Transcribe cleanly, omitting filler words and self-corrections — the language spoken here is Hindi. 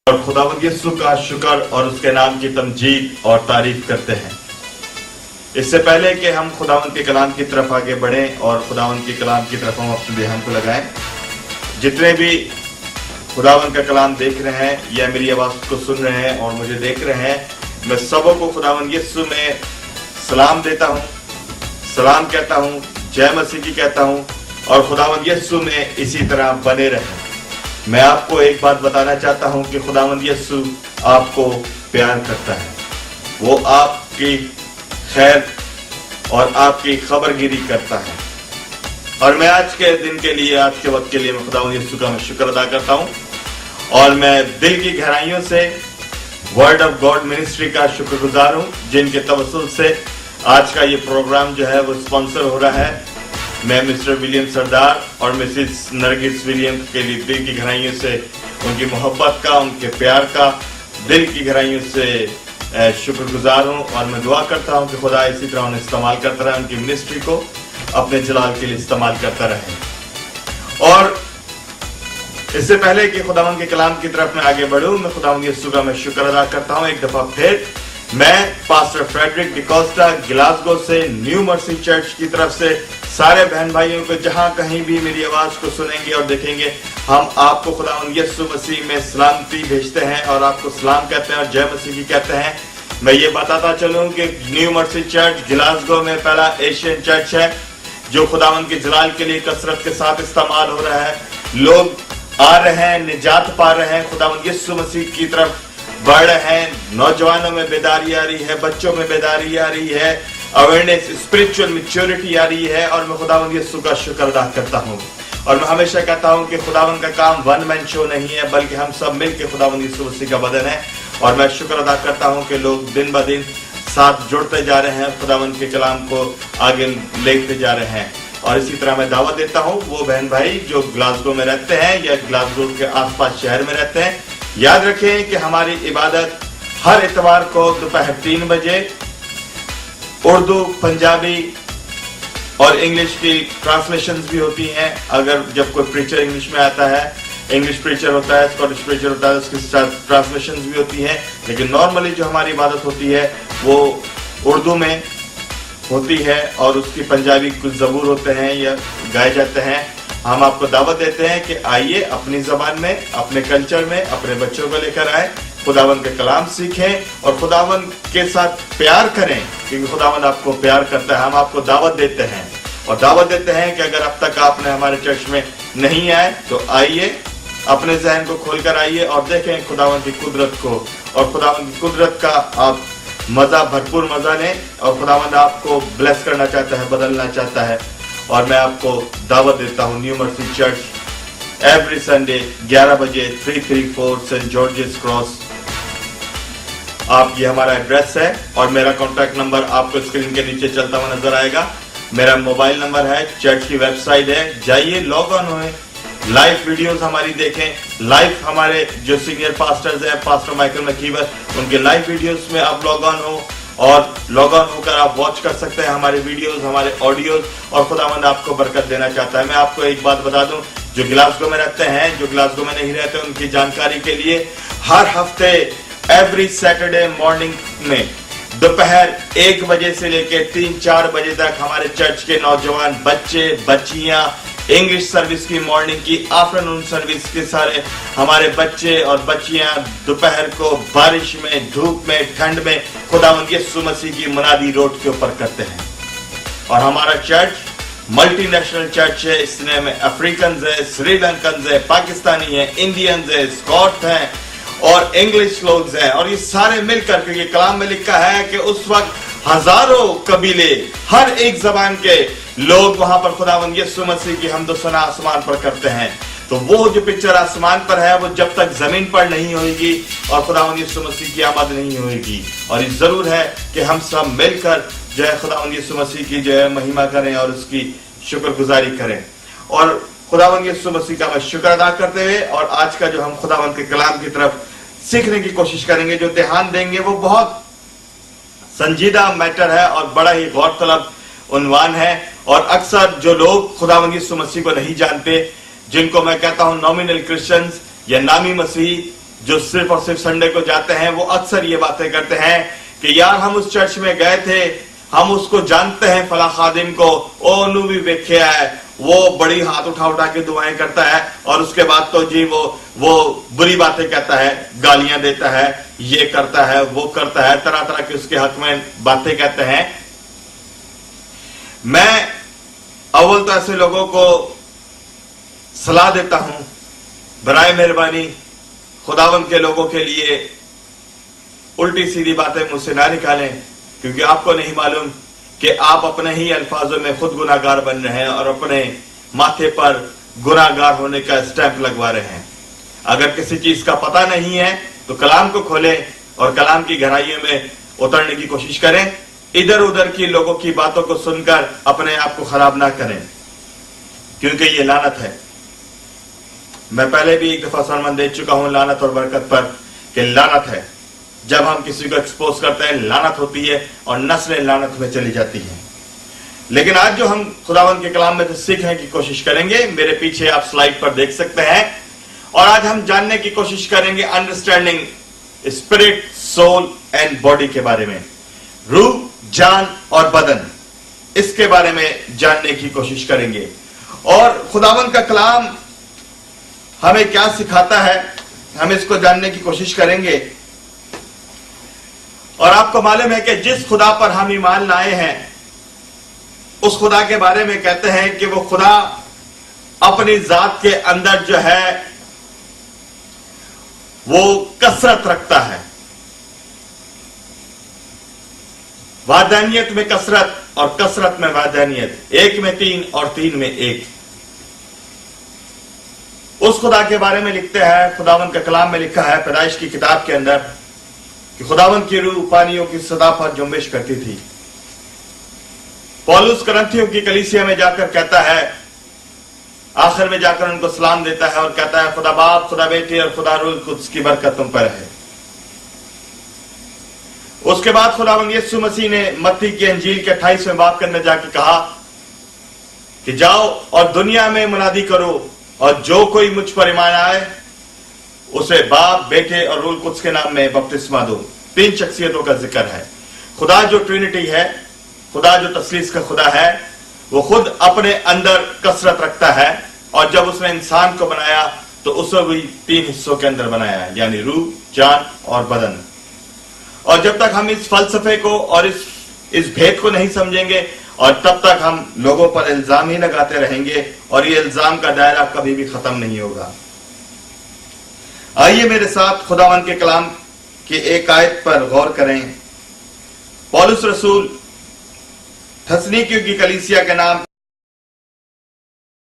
और खुदावंद यीशु का शुक्र और उसके नाम की तमजीद और तारीफ करते हैं। इससे पहले कि हम खुदावंद के कलाम की तरफ आगे बढ़ें और खुदावंद के कलाम की तरफ हम अपने ध्यान को लगाएं, जितने भी खुदावंद का कलाम देख रहे हैं या मेरी आवाज को सुन रहे हैं और मुझे देख रहे हैं, मैं सबों को खुदावंद यीशु में सलाम देता हूं, सलाम कहता हूं, जय मसीह की कहता हूं और खुदावंद यीशु में इसी तरह बने रहें। मैं आपको एक बात बताना चाहता हूं कि खुदावंद यीशु आपको प्यार करता है। वो आपकी खैर और आपकी खबरगिरी करता है। और मैं आज के दिन के लिए, आज के वक्त के लिए मैं खुदावंद यीशु का मैं शुक्र अदा करता हूं और मैं दिल की गहराइयों से वर्ड ऑफ गॉड मिनिस्ट्री का शुक्रगुजार हूं, जिनके तवस्सुल से आज का ये प्रोग्राम जो है वो स्पॉन्सर हो रहा है। मैं मिस्टर विलियम सरदार और मिसेस नरगिस विलियम के लिए दिल की गहराइयों से उनकी मोहब्बत का, उनके प्यार का दिल की गहराइयों से शुक्रगुजार हूं और मैं दुआ करता हूं कि खुदा इसी तरह उन्हें इस्तेमाल करता रहे, उनकी मिनिस्ट्री को अपने जलाल के लिए इस्तेमाल करता रहे। और इससे पहले कि खुदावंद के कलाम की तरफ मैं आगे बढ़ूं, मैं खुदावंद यीशु का मैं शुक्र अदा करता हूं एक दफा फिर। मैं पास्टर फ्रेडरिक डिकोस्टा ग्लासगो से न्यू मर्सी चर्च की तरफ से सारे बहन भाइयों को जहां कहीं भी मेरी आवाज को सुनेंगे और देखेंगे, हम आपको खुदावंद यीशु मसीह में सलामती भेजते हैं और आपको सलाम कहते हैं और जय मसीह की कहते हैं। मैं ये बताता चलूं कि न्यू मर्सी चर्च ग्लासगो में पहला एशियन चर्च है जो खुदावंद के जलाल के लिए कसरत के साथ इस्तेमाल हो रहा है। लोग आ रहे हैं, निजात पा रहे हैं, खुदावंद यीशु मसीह की तरफ बढ़ रहे हैं। नौजवानों में बेदारी आ रही है, बच्चों में बेदारी आ रही है, अवेयरनेस, स्पिरिचुअल मैच्योरिटी आ रही है और मैं खुदावंद यीशु का शुक्र अदा करता हूं। और मैं हमेशा कहता हूं कि खुदावंद का काम वन मैन शो नहीं है, बल्कि हम सब मिलकर खुदावंद यीशु मसीह का बदन है। और मैं शुक्र अदा करता हूं कि लोग दिन ब दिन साथ जुड़ते जा रहे हैं, खुदावंद के कलाम को आगे लेते जा रहे हैं। और इसी तरह मैं दावत देता हूं वो बहन भाई जो ग्लासगो में रहते हैं या ग्लासगो के आसपास शहर में रहते हैं, याद रखें कि हमारी इबादत हर इतवार को दोपहर 3 बजे उर्दू, पंजाबी और इंग्लिश की ट्रांसलेशंस भी होती हैं। अगर जब कोई प्रीचर इंग्लिश में आता है, इंग्लिश प्रीचर होता है, स्कॉटिश प्रीचर होता है, उसकी ट्रांसलेशंस भी होती हैं। लेकिन नॉर्मली जो हमारी इबादत होती है वो उर्दू में होती है और उसकी पंजाबी कुछ ज़बूर होते हैं या गाए जाते हैं। हम आपको दावत देते हैं कि आइए अपनी ज़बान में, अपने कल्चर में अपने बच्चों को लेकर आए, खुदावंद के कलाम सीखें और खुदावंद के साथ प्यार करें, क्योंकि खुदावंद आपको प्यार करता है। हम आपको दावत देते हैं और दावत देते हैं कि अगर अब तक आपने हमारे चर्च में नहीं आए तो आइए, अपने जहन को खोलकर आइए और देखें खुदावंद की कुदरत को। और खुदावंद की कुदरत का आप मजा, भरपूर मजा लें और खुदावंद आपको ब्लेस करना चाहता है, बदलना चाहता है। और मैं आपको दावत देता हूँ new mercy church every Sunday 11 बजे 334 सेंट जॉर्जेस क्रॉस। आप ये हमारा एड्रेस है और मेरा कॉन्टैक्ट नंबर आपको स्क्रीन के नीचे चलता हुआ नजर आएगा। मेरा मोबाइल नंबर है, चर्च की वेबसाइट है, जाइए लॉग ऑन होए, लाइव वीडियोस हमारी देखें। लाइव हमारे जो सीनियर पास्टर्स हैं, पास्टर माइकल मकीवर, उनके लाइव वीडियोस में आप लॉग ऑन हो और लॉग ऑन होकर आप वॉच कर सकते हैं हमारे वीडियोस, हमारे ऑडियोज। और खुदावंद आपको बरकत देना चाहता है। मैं आपको एक बात बता दूं, जो ग्लासगो में रहते हैं, जो ग्लासगो में नहीं रहते, उनकी जानकारी के लिए हर हफ्ते एवरी सैटरडे मॉर्निंग में दोपहर 1 बजे से लेकर 3-4 बजे तक हमारे चर्च के नौजवान, बच्चे, बच्चियां, इंग्लिश सर्विस की मॉर्निंग की, आफ्टरनून सर्विस के सारे हमारे बच्चे और बच्चियां दोपहर को बारिश में, धूप में, ठंड में खुदावंद यीशु मसीह की मुनादी रोड के ऊपर करते हैं। और हमारा चर्च मल्टीनेशनल चर्च है। इसमें अफ्रीकन है, श्रीलंकन है, पाकिस्तानी है, इंडियंस है, स्कॉट हैं और इंग्लिश लोग हैं। और ये सारे मिलकर, क्योंकि कलाम में लिखा है कि उस वक्त हजारों कबीले, हर एक जबान के लोग वहां पर खुदावंद यीशु मसीह की हम्द सना आसमान पर करते हैं। तो वो जो पिक्चर आसमान पर है वो जब तक जमीन पर नहीं होगी और खुदावंद यीशु मसीह की आमद नहीं होगी। और ये जरूर है कि हम सब मिलकर जो है खुदावंद यीशु मसीह की जो है महिमा करें और उसकी शुक्रगुजारी करें। और खुदावंद यीशु मसीह का मैं शुक्र अदा करते हुए और आज का जो हम खुदावंद के कलाम की तरफ सीखने की कोशिश करेंगे, जो ध्यान देंगे वो बहुत संजीदा मैटर है और बड़ा ही गौरतलब उन्वान है। और अक्सर जो लोग खुदावंद यीशु मसीह को नहीं जानते, जिनको मैं कहता हूं नॉमिनल क्रिश्चियंस या नामी मसीह, जो सिर्फ और सिर्फ संडे को जाते हैं, वो अक्सर ये बातें करते हैं कि यार हम उस चर्च में गए थे, हम उसको जानते हैं फला खादिम को, ओनू भी वेख्या है, वो बड़ी हाथ उठा उठा के दुआएं करता है और उसके बाद तो जी वो बुरी बातें कहता है, गालियां देता है, ये करता है, वो करता है, तरह तरह के उसके हक में बातें कहते हैं। मैं अव्वल तो ऐसे लोगों को सलाह देता हूं, बराए मेहरबानी खुदावंद के लोगों के लिए उल्टी सीधी बातें मुझसे ना निकालें, क्योंकि आपको नहीं मालूम कि आप अपने ही अल्फाजों में खुद गुनाहगार बन रहे हैं और अपने माथे पर गुनाहगार होने का स्टैंप लगवा रहे हैं। अगर किसी चीज का पता नहीं है तो कलाम को खोलें और कलाम की गहराइयों में उतरने की कोशिश करें। इधर उधर की लोगों की बातों को सुनकर अपने आप को खराब ना करें, क्योंकि ये लानत है। मैं पहले भी एक दफा सरमन दे चुका हूं लानत और बरकत पर, कि लानत है जब हम किसी को एक्सपोज करते हैं, लानत होती है और नस्लें लानत में चली जाती हैं। लेकिन आज जो हम खुदावंद के कलाम में से सीखने की कोशिश करेंगे, मेरे पीछे आप स्लाइड पर देख सकते हैं, और आज हम जानने की कोशिश करेंगे understanding spirit, soul and body के बारे में, रूह, जान और बदन, इसके बारे में जानने की कोशिश करेंगे। और खुदावंद का कलाम हमें क्या सिखाता है, हम इसको जानने की कोशिश करेंगे। और आपको मालूम है कि जिस खुदा पर हम ईमान लाए हैं, उस खुदा के बारे में कहते हैं कि वो खुदा अपनी जात के अंदर जो है वो कसरत रखता है, वादानियत में कसरत और कसरत में वादानियत, 1 में 3 और 3 में 1। उस खुदा के बारे में लिखते हैं, खुदावंद का कलाम में लिखा है पैदाइश की किताब के अंदर कि खुदावंद की रूह पानियों की सतह पर जुम्बिश करती थी। पौलुस करंथियों की कलीसिया में जाकर कहता है, आखिर में जाकर उनको सलाम देता है और कहता है, खुदा बाप, खुदा बेटे और खुदा रूह कुद्स की बरकत तुम पर है। उसके बाद खुदावंद यीशु मसीह ने मत्ती की अंजील के 28वें बाब के अंदर जाकर कहा कि जाओ और दुनिया में मुनादी करो, और जो कोई मुझ पर ईमान आए उसे बाप, बेटे और रूह कुद्स के नाम में बपतिस्मा दो। 3 शख्सियतों का जिक्र है। खुदा जो ट्रिनिटी है, खुदा जो तसलीस का खुदा है, वो खुद अपने अंदर कसरत रखता है, और जब उसने इंसान को बनाया तो उसे भी 3 हिस्सों के अंदर बनाया, यानी रूह, जान और बदन। और जब तक हम इस फलसफे को और इस भेद को नहीं समझेंगे, और तब तक हम लोगों पर इल्जाम ही लगाते रहेंगे, और ये इल्जाम का दायरा कभी भी खत्म नहीं होगा। आइए मेरे साथ खुदावंद के कलाम की एक आयत पर गौर करें। पौलुस रसूल थस्सलुनीकियों की कलीसिया के नाम